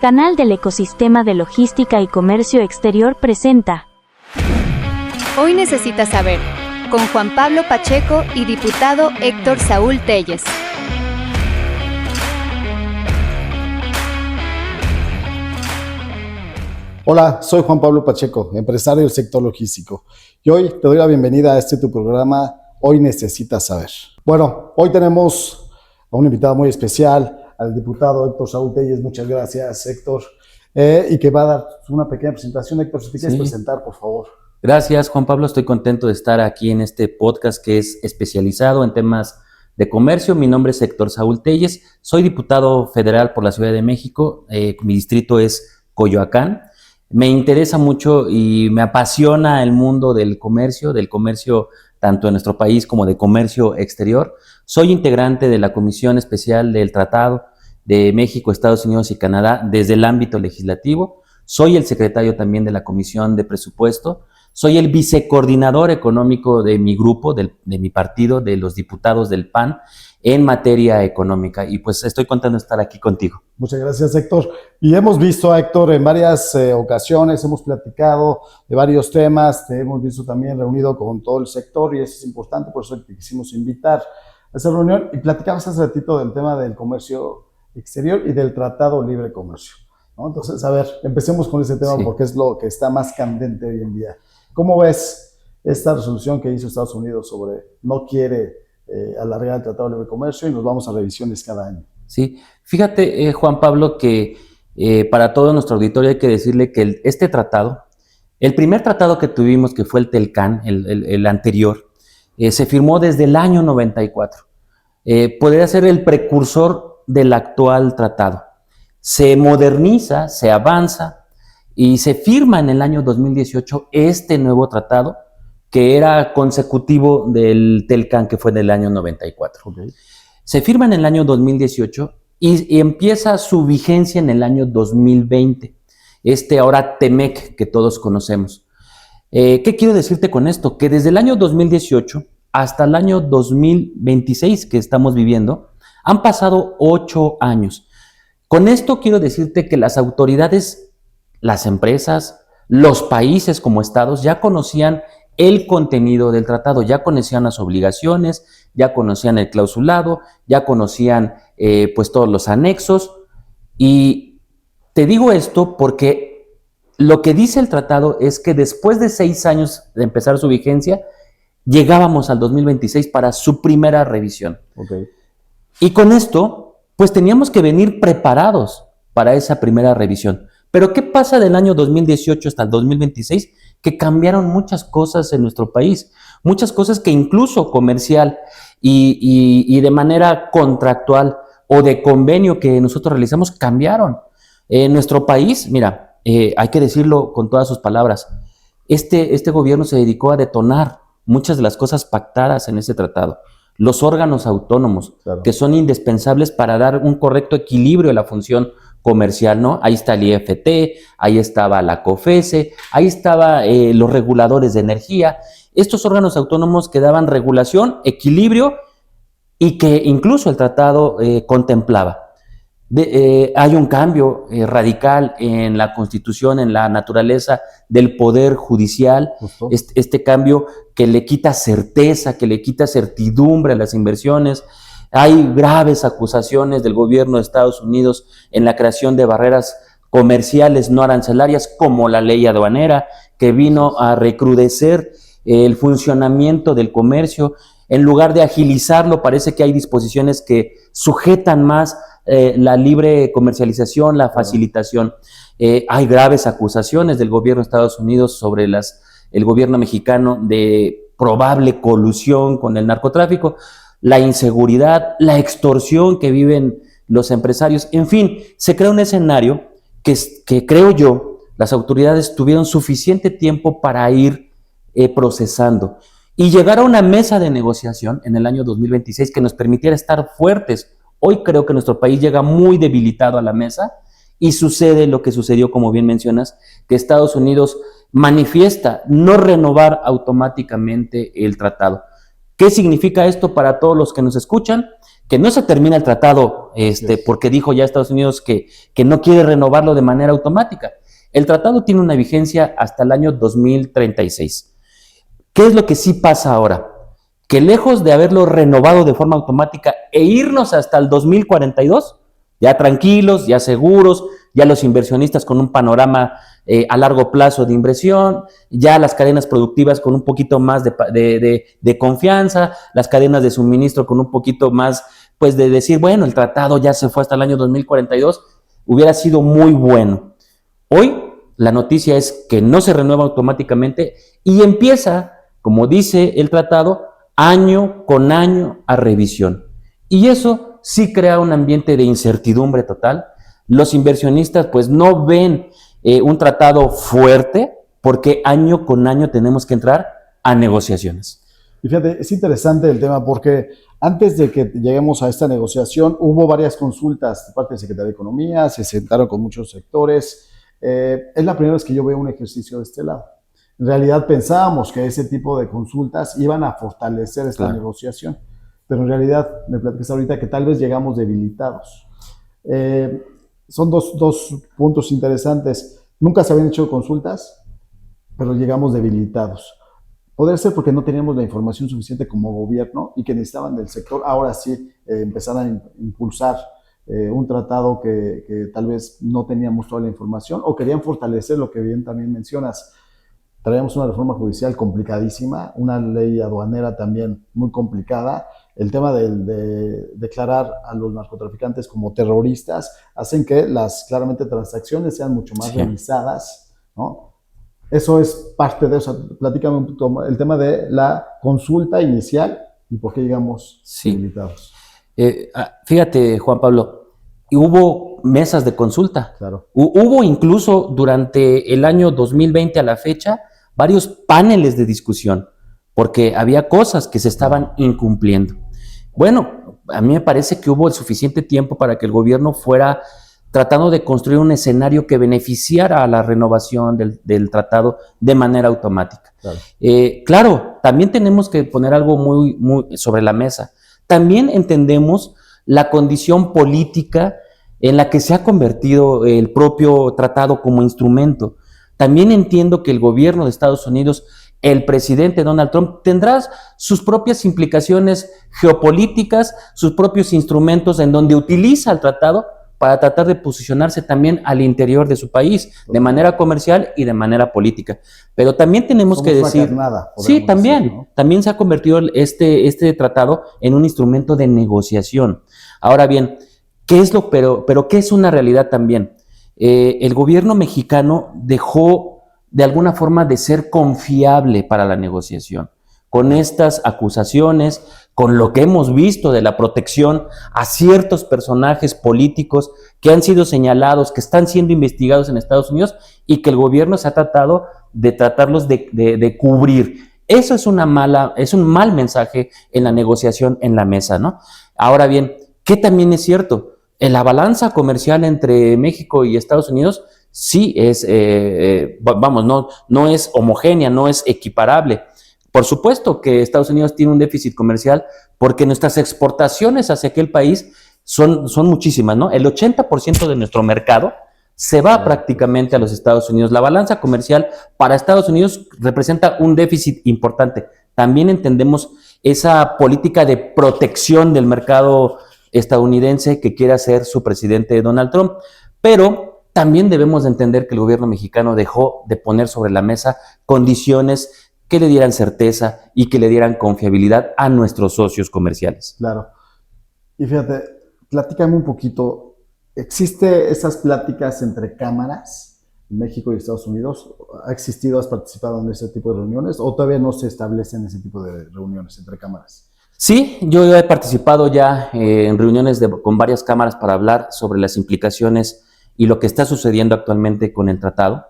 Canal del Ecosistema de Logística y Comercio Exterior presenta Hoy necesitas saber, con Juan Pablo Pacheco y diputado Héctor Saúl Telles. Hola, soy Juan Pablo Pacheco, empresario del sector logístico. Y hoy te doy la bienvenida a tu programa Hoy Necesitas Saber. Bueno, hoy tenemos a un invitado muy especial, al diputado Héctor Saúl Telles. Muchas gracias, Héctor. Y que va a dar una pequeña presentación. Héctor, si te quieres presentar, por favor. Gracias, Juan Pablo. Estoy contento de estar aquí en este podcast que es especializado en temas de comercio. Mi nombre es Héctor Saúl Telles. Soy diputado federal por la Ciudad de México. Mi distrito es Coyoacán. Me interesa mucho y me apasiona el mundo del comercio tanto en nuestro país como de comercio exterior. Soy integrante de la Comisión Especial del Tratado de México, Estados Unidos y Canadá desde el ámbito legislativo. Soy el secretario también de la Comisión de Presupuesto. Soy el vicecoordinador económico de mi grupo, de mi partido, de los diputados del PAN, en materia económica. Y pues estoy contento de estar aquí contigo. Muchas gracias, Héctor. Y hemos visto a Héctor en varias ocasiones, hemos platicado de varios temas, te hemos visto también reunido con todo el sector y eso es importante, por eso te quisimos invitar a esa reunión. Y platicamos hace ratito del tema del comercio exterior y del Tratado Libre Comercio, ¿no? Entonces, a ver, empecemos con ese tema porque es lo que está más candente hoy en día. ¿Cómo ves esta resolución que hizo Estados Unidos sobre no quiere alargar el Tratado de Libre Comercio y nos vamos a revisiones cada año? Sí, fíjate, Juan Pablo, que para todo nuestro auditorio hay que decirle que este tratado, el primer tratado que tuvimos, que fue el TELCAN, el anterior, se firmó desde el año 94. Podría ser el precursor del actual tratado. Se moderniza, se avanza y se firma en el año 2018 este nuevo tratado, que era consecutivo del TELCAN, que fue del año 94. Okay. Se firma en el año 2018 y empieza su vigencia en el año 2020. Ahora TEMEC que todos conocemos. ¿Qué quiero decirte con esto? Que desde el año 2018 hasta el año 2026 que estamos viviendo, han pasado 8 años. Con esto quiero decirte que las autoridades, las empresas, los países como estados ya conocían el contenido del tratado, ya conocían las obligaciones, ya conocían el clausulado, ya conocían pues todos los anexos. Y te digo esto porque lo que dice el tratado es que después de 6 años de empezar su vigencia, llegábamos al 2026 para su primera revisión. Okay. Y con esto, pues teníamos que venir preparados para esa primera revisión. Pero ¿qué pasa del año 2018 hasta el 2026? Que cambiaron muchas cosas en nuestro país, muchas cosas que incluso comercial y de manera contractual o de convenio que nosotros realizamos cambiaron. En nuestro país, mira, hay que decirlo con todas sus palabras, este gobierno se dedicó a detonar muchas de las cosas pactadas en ese tratado. Los órganos autónomos, claro, que son indispensables para dar un correcto equilibrio a la función comercial, ¿no? Ahí está el IFT, ahí estaba la COFECE, ahí estaban los reguladores de energía, estos órganos autónomos que daban regulación, equilibrio y que incluso el tratado contemplaba. Hay un cambio radical en la Constitución, en la naturaleza del Poder Judicial, este cambio que le quita certeza, que le quita certidumbre a las inversiones. Hay graves acusaciones del gobierno de Estados Unidos en la creación de barreras comerciales no arancelarias, como la ley aduanera, que vino a recrudecer el funcionamiento del comercio. En lugar de agilizarlo, parece que hay disposiciones que sujetan más la libre comercialización, la facilitación. Hay graves acusaciones del gobierno de Estados Unidos sobre el gobierno mexicano de probable colusión con el narcotráfico, la inseguridad, la extorsión que viven los empresarios. En fin, se crea un escenario que creo yo, las autoridades tuvieron suficiente tiempo para ir procesando y llegar a una mesa de negociación en el año 2026 que nos permitiera estar fuertes. Hoy creo que nuestro país llega muy debilitado a la mesa y sucede lo que sucedió, como bien mencionas, que Estados Unidos manifiesta no renovar automáticamente el tratado. ¿Qué significa esto para todos los que nos escuchan? Que no se termina el tratado porque dijo ya Estados Unidos que no quiere renovarlo de manera automática. El tratado tiene una vigencia hasta el año 2036. ¿Qué es lo que sí pasa ahora? Que lejos de haberlo renovado de forma automática e irnos hasta el 2042, ya tranquilos, ya seguros, ya los inversionistas con un panorama a largo plazo de inversión, ya las cadenas productivas con un poquito más de confianza, las cadenas de suministro con un poquito más, pues de decir, bueno, el tratado ya se fue hasta el año 2042, hubiera sido muy bueno. Hoy la noticia es que no se renueva automáticamente y empieza, como dice el tratado, año con año a revisión. Y eso sí crea un ambiente de incertidumbre total. Los inversionistas pues no ven un tratado fuerte porque año con año tenemos que entrar a negociaciones. Y fíjate, es interesante el tema porque antes de que lleguemos a esta negociación hubo varias consultas de parte del Secretario de Economía, se sentaron con muchos sectores. Es la primera vez que yo veo un ejercicio de este lado. En realidad pensábamos que ese tipo de consultas iban a fortalecer esta negociación, pero en realidad me platicas ahorita que tal vez llegamos debilitados. Son dos puntos interesantes. Nunca se habían hecho consultas, pero llegamos debilitados. Podría ser porque no teníamos la información suficiente como gobierno y que necesitaban del sector ahora sí empezar a impulsar un tratado que tal vez no teníamos toda la información o querían fortalecer lo que bien también mencionas. Traíamos una reforma judicial complicadísima, una ley aduanera también muy complicada. El tema de declarar a los narcotraficantes como terroristas hacen que las claramente transacciones sean mucho más revisadas, ¿no? Eso es parte de eso. Platícame un poco el tema de la consulta inicial y por qué llegamos debilitados. Fíjate, Juan Pablo, hubo mesas de consulta. Claro. Hubo incluso durante el año 2020 a la fecha varios paneles de discusión porque había cosas que se estaban incumpliendo. Bueno, a mí me parece que hubo el suficiente tiempo para que el gobierno fuera tratando de construir un escenario que beneficiara a la renovación del tratado de manera automática. Claro. Claro, también tenemos que poner algo muy sobre la mesa. También entendemos la condición política en la que se ha convertido el propio tratado como instrumento. También entiendo que el gobierno de Estados Unidos, el presidente Donald Trump, tendrá sus propias implicaciones geopolíticas, sus propios instrumentos en donde utiliza el tratado para tratar de posicionarse también al interior de su país, de manera comercial y de manera política. Pero también tenemos que decir... Sí, también, decir, ¿no? También se ha convertido este tratado en un instrumento de negociación. Ahora bien, ¿qué es pero qué es una realidad también? El gobierno mexicano dejó de alguna forma de ser confiable para la negociación. Con estas acusaciones, con lo que hemos visto de la protección a ciertos personajes políticos que han sido señalados, que están siendo investigados en Estados Unidos y que el gobierno se ha tratado de tratarlos de cubrir. Eso es un mal mensaje en la negociación en la mesa, ¿no? Ahora bien, ¿qué también es cierto? En la balanza comercial entre México y Estados Unidos sí es, no es homogénea, no es equiparable. Por supuesto que Estados Unidos tiene un déficit comercial porque nuestras exportaciones hacia aquel país son muchísimas, ¿no? El 80% de nuestro mercado se va prácticamente a los Estados Unidos. La balanza comercial para Estados Unidos representa un déficit importante. También entendemos esa política de protección del mercado estadounidense que quiere hacer su presidente Donald Trump, pero también debemos de entender que el gobierno mexicano dejó de poner sobre la mesa condiciones que le dieran certeza y que le dieran confiabilidad a nuestros socios comerciales. Claro. Y fíjate, platícame un poquito, ¿existe esas pláticas entre cámaras, México y Estados Unidos? ¿Ha existido, has participado en ese tipo de reuniones o todavía no se establecen ese tipo de reuniones entre cámaras? Sí, yo he participado ya en reuniones con varias cámaras para hablar sobre las implicaciones y lo que está sucediendo actualmente con el tratado.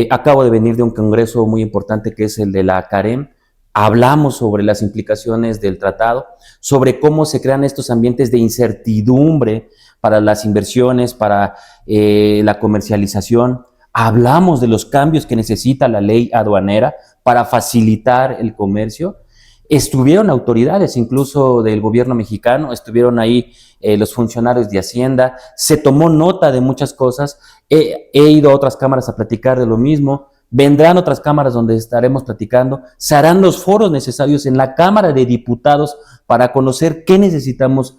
Acabo de venir de un congreso muy importante que es el de la CAREM. Hablamos sobre las implicaciones del tratado, sobre cómo se crean estos ambientes de incertidumbre para las inversiones, para la comercialización. Hablamos de los cambios que necesita la ley aduanera para facilitar el comercio. Estuvieron autoridades incluso del gobierno mexicano, estuvieron ahí los funcionarios de Hacienda, se tomó nota de muchas cosas, he ido a otras cámaras a platicar de lo mismo, vendrán otras cámaras donde estaremos platicando, se harán los foros necesarios en la Cámara de Diputados para conocer qué necesitamos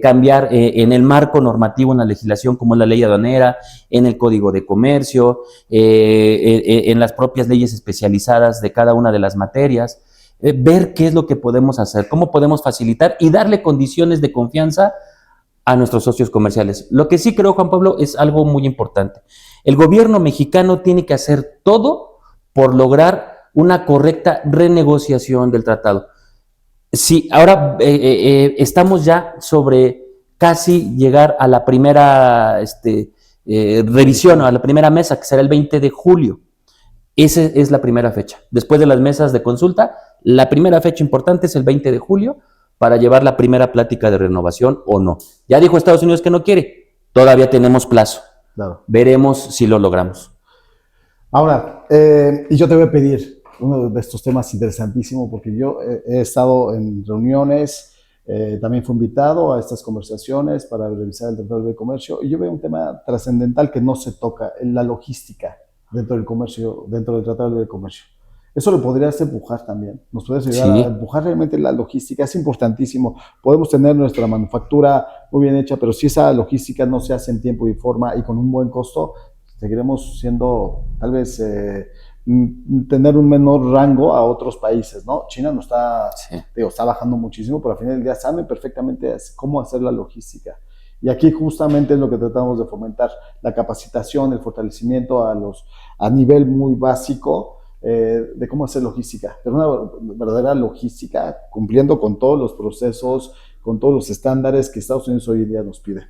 cambiar en el marco normativo, en la legislación como es la ley aduanera, en el Código de Comercio, en las propias leyes especializadas de cada una de las materias, ver qué es lo que podemos hacer, cómo podemos facilitar y darle condiciones de confianza a nuestros socios comerciales. Lo que sí creo, Juan Pablo, es algo muy importante. El gobierno mexicano tiene que hacer todo por lograr una correcta renegociación del tratado. Sí, ahora estamos ya sobre casi llegar a la primera revisión, a la primera mesa, que será el 20 de julio. Esa es la primera fecha. Después de las mesas de consulta, la primera fecha importante es el 20 de julio para llevar la primera plática de renovación o no. Ya dijo Estados Unidos que no quiere, todavía tenemos plazo. Claro. Veremos si lo logramos. Ahora, y yo te voy a pedir uno de estos temas interesantísimo, porque yo he estado en reuniones, también fui invitado a estas conversaciones para revisar el Tratado de Libre Comercio, y yo veo un tema trascendental que no se toca, la logística dentro del comercio, dentro del Tratado de Libre Comercio. Eso lo podrías empujar también, nos puedes ayudar a empujar realmente la logística, es importantísimo. Podemos tener nuestra manufactura muy bien hecha, pero si esa logística no se hace en tiempo y forma y con un buen costo, seguiremos siendo tal vez tener un menor rango a otros países, ¿no? China no está, está bajando muchísimo, pero al final del día saben perfectamente cómo hacer la logística. Y aquí justamente es lo que tratamos de fomentar, la capacitación, el fortalecimiento a nivel muy básico de cómo hacer logística, pero una verdadera logística cumpliendo con todos los procesos, con todos los estándares que Estados Unidos hoy en día nos pide.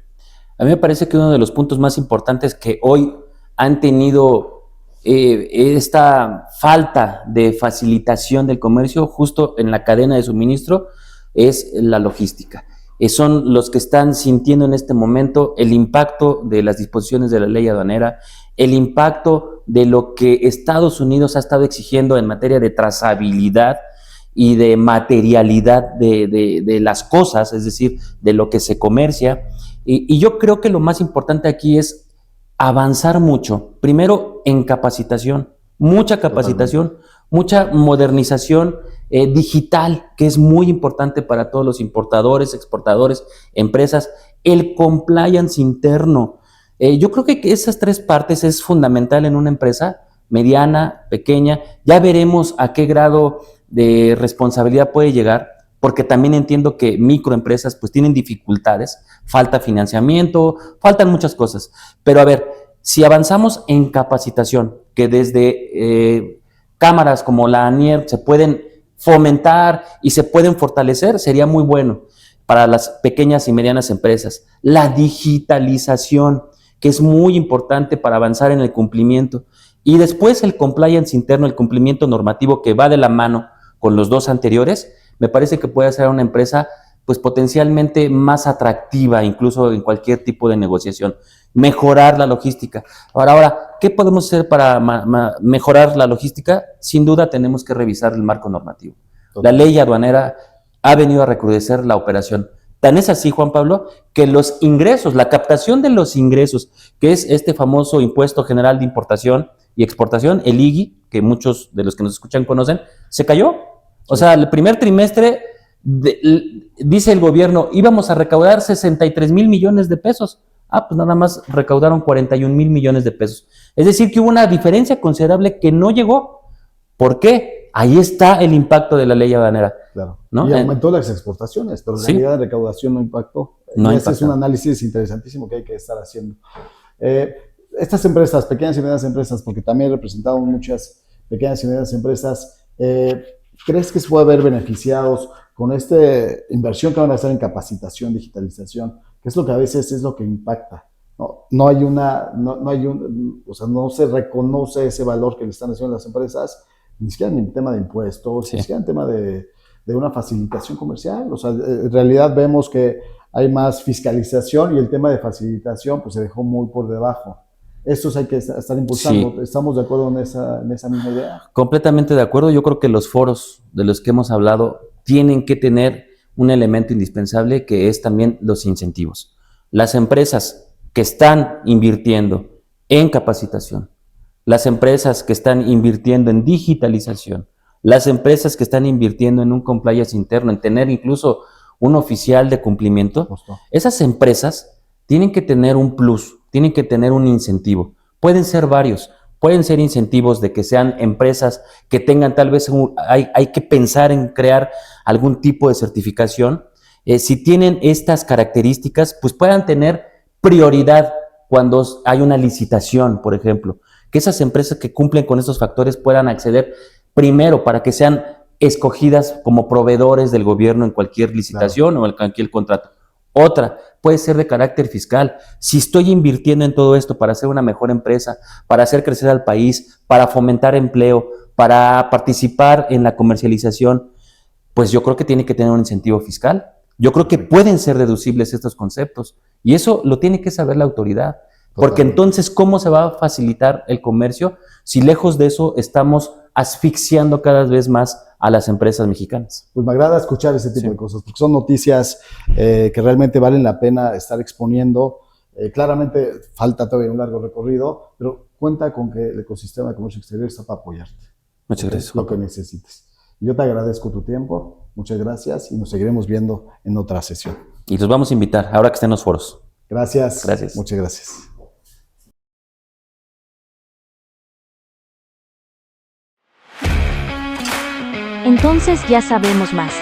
A mí me parece que uno de los puntos más importantes que hoy han tenido esta falta de facilitación del comercio justo en la cadena de suministro es la logística. Son los que están sintiendo en este momento el impacto de las disposiciones de la ley aduanera, el impacto de lo que Estados Unidos ha estado exigiendo en materia de trazabilidad y de materialidad de las cosas, es decir, de lo que se comercia. Y yo creo que lo más importante aquí es avanzar mucho, primero en capacitación, mucha capacitación, mucha modernización digital, que es muy importante para todos los importadores, exportadores, empresas, el compliance interno. Yo creo que esas tres partes es fundamental en una empresa mediana, pequeña. Ya veremos a qué grado de responsabilidad puede llegar, porque también entiendo que microempresas pues tienen dificultades, falta financiamiento, faltan muchas cosas. Pero a ver, si avanzamos en capacitación, que desde cámaras como la ANIER se pueden fomentar y se pueden fortalecer, sería muy bueno para las pequeñas y medianas empresas. La digitalización, que es muy importante para avanzar en el cumplimiento. Y después el compliance interno, el cumplimiento normativo que va de la mano con los dos anteriores, me parece que puede ser una empresa pues potencialmente más atractiva, incluso en cualquier tipo de negociación. Mejorar la logística. Ahora, ¿qué podemos hacer para mejorar la logística? Sin duda tenemos que revisar el marco normativo. La ley aduanera ha venido a recrudecer la operación. Tan es así, Juan Pablo, que los ingresos, la captación de los ingresos, que es este famoso Impuesto General de Importación y Exportación, el IGI, que muchos de los que nos escuchan conocen, se cayó. O sea, el primer trimestre, dice el gobierno, íbamos a recaudar 63,000 millones de pesos. Pues nada más recaudaron 41,000 millones de pesos. Es decir, que hubo una diferencia considerable que no llegó. ¿Por qué? Ahí está el impacto de la ley aduanera. Claro. ¿No? Y aumentó las exportaciones, pero en realidad la recaudación no impactó. Ese es un análisis interesantísimo que hay que estar haciendo. Estas empresas, pequeñas y medianas empresas, porque también he representado muchas pequeñas y medianas empresas, ¿crees que se puede ver beneficiados con esta inversión que van a hacer en capacitación, digitalización? Que es lo que a veces es lo que impacta. No se reconoce ese valor que le están haciendo las empresas, ni siquiera en el tema de impuestos, ni siquiera en el tema de una facilitación comercial. O sea, en realidad vemos que hay más fiscalización y el tema de facilitación pues se dejó muy por debajo. Estos hay que estar impulsando. Sí. ¿Estamos de acuerdo en esa misma idea? Completamente de acuerdo. Yo creo que los foros de los que hemos hablado tienen que tener un elemento indispensable que es también los incentivos. Las empresas que están invirtiendo en capacitación, las empresas que están invirtiendo en digitalización, las empresas que están invirtiendo en un compliance interno, en tener incluso un oficial de cumplimiento, Justo. esas empresas tienen que tener un plus, tienen que tener un incentivo. Pueden ser varios, pueden ser incentivos de que sean empresas que tengan tal vez, hay que pensar en crear algún tipo de certificación. Si tienen estas características, pues puedan tener prioridad cuando hay una licitación, por ejemplo. Que esas empresas que cumplen con estos factores puedan acceder primero para que sean escogidas como proveedores del gobierno en cualquier licitación o en cualquier contrato. Otra puede ser de carácter fiscal. Si estoy invirtiendo en todo esto para hacer una mejor empresa, para hacer crecer al país, para fomentar empleo, para participar en la comercialización, pues yo creo que tiene que tener un incentivo fiscal. Yo creo que pueden ser deducibles estos conceptos y eso lo tiene que saber la autoridad. Porque entonces, ¿cómo se va a facilitar el comercio si lejos de eso estamos asfixiando cada vez más a las empresas mexicanas? Pues me agrada escuchar ese tipo de cosas, porque son noticias que realmente valen la pena estar exponiendo. Claramente falta todavía un largo recorrido, pero cuenta con que el ecosistema de comercio exterior está para apoyarte. Muchas gracias. Lo que necesites. Yo te agradezco tu tiempo, muchas gracias y nos seguiremos viendo en otra sesión. Y los vamos a invitar ahora que estén en los foros. Gracias. Gracias. Muchas gracias. Entonces ya sabemos más.